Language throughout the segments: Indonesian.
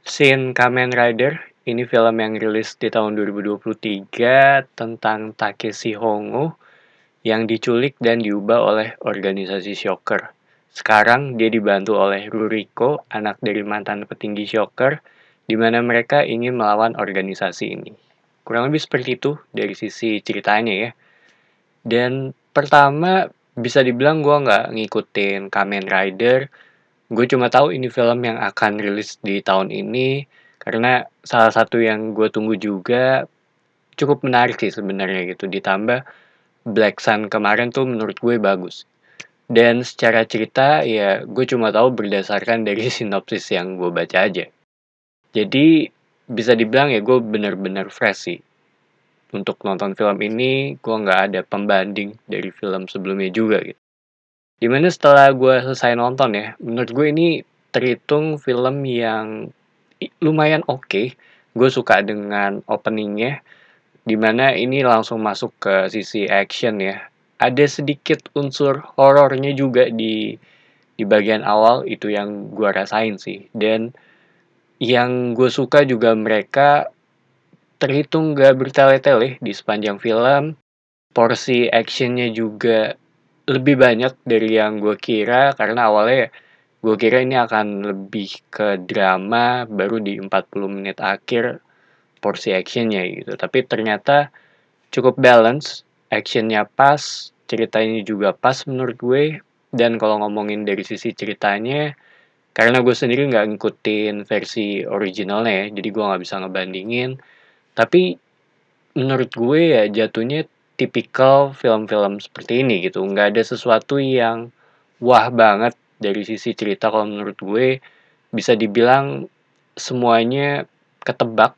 Shin Kamen Rider, ini film yang rilis di tahun 2023 tentang Takeshi Hongo yang diculik dan diubah oleh organisasi Shocker. Sekarang dia dibantu oleh Ruriko, anak dari mantan petinggi Shocker, di mana mereka ingin melawan organisasi ini. Kurang lebih seperti itu dari sisi ceritanya ya. Dan pertama bisa dibilang gue nggak ngikutin Kamen Rider. Gue cuma tahu ini film yang akan rilis di tahun ini karena salah satu yang gue tunggu juga cukup menarik sih sebenarnya gitu. Ditambah Black Sun kemarin tuh menurut gue bagus. Dan secara cerita ya gue cuma tahu berdasarkan dari sinopsis yang gue baca aja. Jadi bisa dibilang ya gue bener-bener fresh sih. Untuk nonton film ini gue nggak ada pembanding dari film sebelumnya juga gitu. Dimana setelah gue selesai nonton ya, menurut gue ini terhitung film yang lumayan oke. Gue suka dengan openingnya, dimana ini langsung masuk ke sisi action ya. Ada sedikit unsur horornya juga di bagian awal, itu yang gue rasain sih. Dan yang gue suka juga mereka terhitung gak bertele-tele di sepanjang film. Porsi actionnya juga lebih banyak dari yang gue kira, karena awalnya gue kira ini akan lebih ke drama, baru di 40 menit akhir porsi actionnya gitu. Tapi ternyata cukup balance, actionnya pas, ceritanya juga pas menurut gue. Dan kalau ngomongin dari sisi ceritanya, karena gue sendiri nggak ngikutin versi originalnya ya, jadi gue nggak bisa ngebandingin. Tapi menurut gue ya jatuhnya tipikal film-film seperti ini gitu. Nggak ada sesuatu yang wah banget dari sisi cerita kalau menurut gue. Bisa dibilang semuanya ketebak.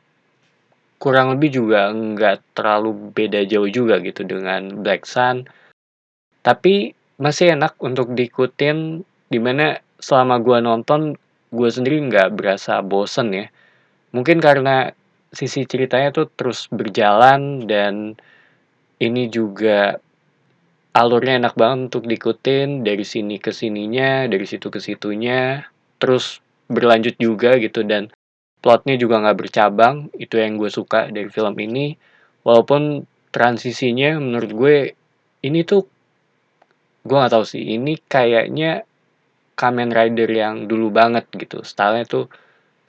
Kurang lebih juga nggak terlalu beda jauh juga gitu dengan Black Sun. Tapi masih enak untuk diikutin, dimana selama gue nonton gue sendiri nggak berasa bosen ya. Mungkin karena sisi ceritanya tuh terus berjalan dan ini juga alurnya enak banget untuk diikutin dari sini ke sininya, dari situ ke situnya, terus berlanjut juga gitu dan plotnya juga nggak bercabang, itu yang gue suka dari film ini. Walaupun transisinya menurut gue ini tuh gue nggak tahu sih, ini kayaknya Kamen Rider yang dulu banget gitu. Stylenya tuh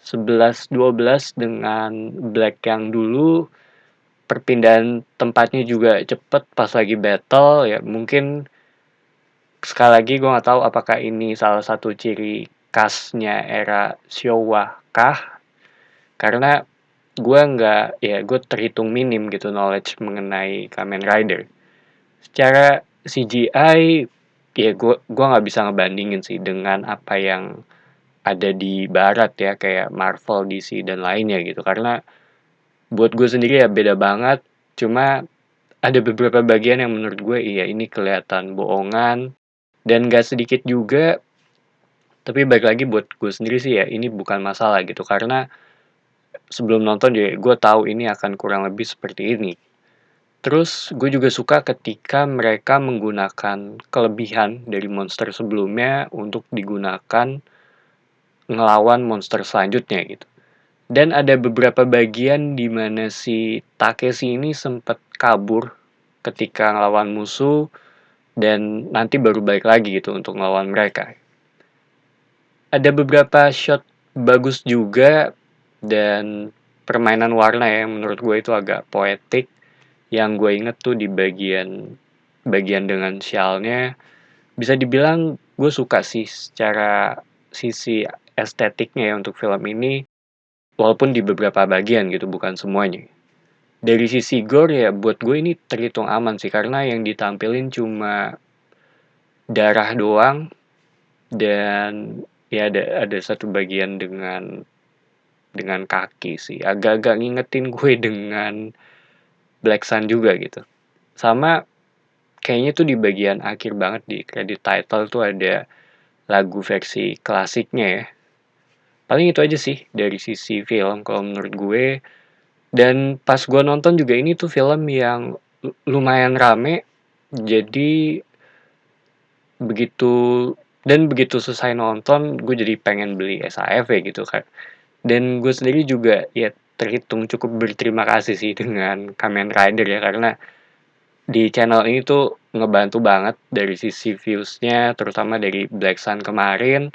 11-12 dengan Black yang dulu. Perpindahan tempatnya juga cepet pas lagi battle ya, mungkin sekali lagi gue nggak tahu apakah ini salah satu ciri khasnya era Showa kah, karena gue terhitung minim gitu knowledge mengenai Kamen Rider. Secara CGI ya gue nggak bisa ngebandingin sih dengan apa yang ada di barat ya, kayak Marvel, DC dan lainnya gitu, karena buat gue sendiri ya beda banget. Cuma ada beberapa bagian yang menurut gue iya ini kelihatan bohongan, dan gak sedikit juga. Tapi balik lagi buat gue sendiri sih ya ini bukan masalah gitu, karena sebelum nonton ya gue tahu ini akan kurang lebih seperti ini. Terus gue juga suka ketika mereka menggunakan kelebihan dari monster sebelumnya untuk digunakan ngelawan monster selanjutnya gitu. Dan ada beberapa bagian di mana si Takeshi ini sempat kabur ketika ngelawan musuh dan nanti baru balik lagi gitu untuk ngelawan mereka. Ada beberapa shot bagus juga dan permainan warna ya yang menurut gue itu agak poetik. Yang gue inget tuh di bagian bagian dengan shawl-nya, bisa dibilang gue suka sih secara sisi estetiknya ya untuk film ini, walaupun di beberapa bagian gitu, bukan semuanya. Dari sisi gore ya buat gue ini terhitung aman sih, karena yang ditampilin cuma darah doang. Dan ya ada satu bagian dengan kaki sih, agak-agak ngingetin gue dengan Black Sun juga gitu. Sama kayaknya tuh di bagian akhir banget di credit title tuh ada lagu versi klasiknya ya. Paling itu aja sih dari sisi film kalau menurut gue. Dan pas gue nonton juga ini tuh film yang lumayan rame. Jadi begitu begitu selesai nonton gue jadi pengen beli SAF ya gitu kan. Dan gue sendiri juga ya terhitung cukup berterima kasih sih dengan Kamen Rider ya, karena di channel ini tuh ngebantu banget dari sisi views-nya, terutama dari Black Sun kemarin.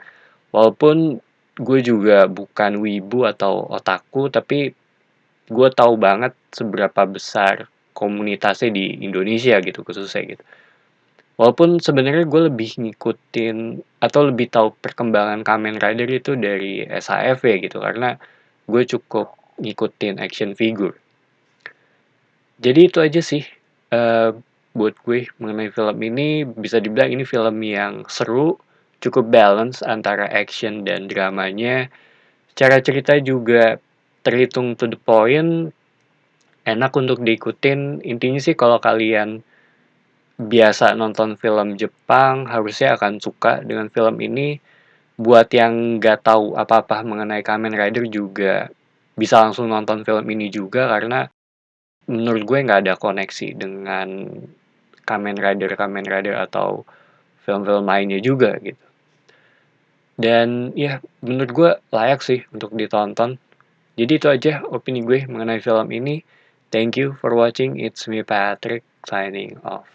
Walaupun gue juga bukan wibu atau otaku, tapi gue tahu banget seberapa besar komunitasnya di Indonesia gitu, khususnya gitu. Walaupun sebenarnya gue lebih ngikutin atau lebih tahu perkembangan Kamen Rider itu dari SHF ya gitu, karena gue cukup ngikutin action figure. Jadi itu aja sih, eee, buat gue mengenai film ini. Bisa dibilang ini film yang seru, cukup balance antara action dan dramanya. Cara cerita juga terhitung to the point, enak untuk diikutin. Intinya sih kalau kalian biasa nonton film Jepang, harusnya akan suka dengan film ini. Buat yang nggak tahu apa-apa mengenai Kamen Rider juga bisa langsung nonton film ini juga, karena menurut gue nggak ada koneksi dengan Kamen Rider atau film-film lainnya juga gitu. Dan ya menurut gue layak sih untuk ditonton. Jadi itu aja opini gue mengenai film ini. Thank you for watching. It's me Patrick signing off.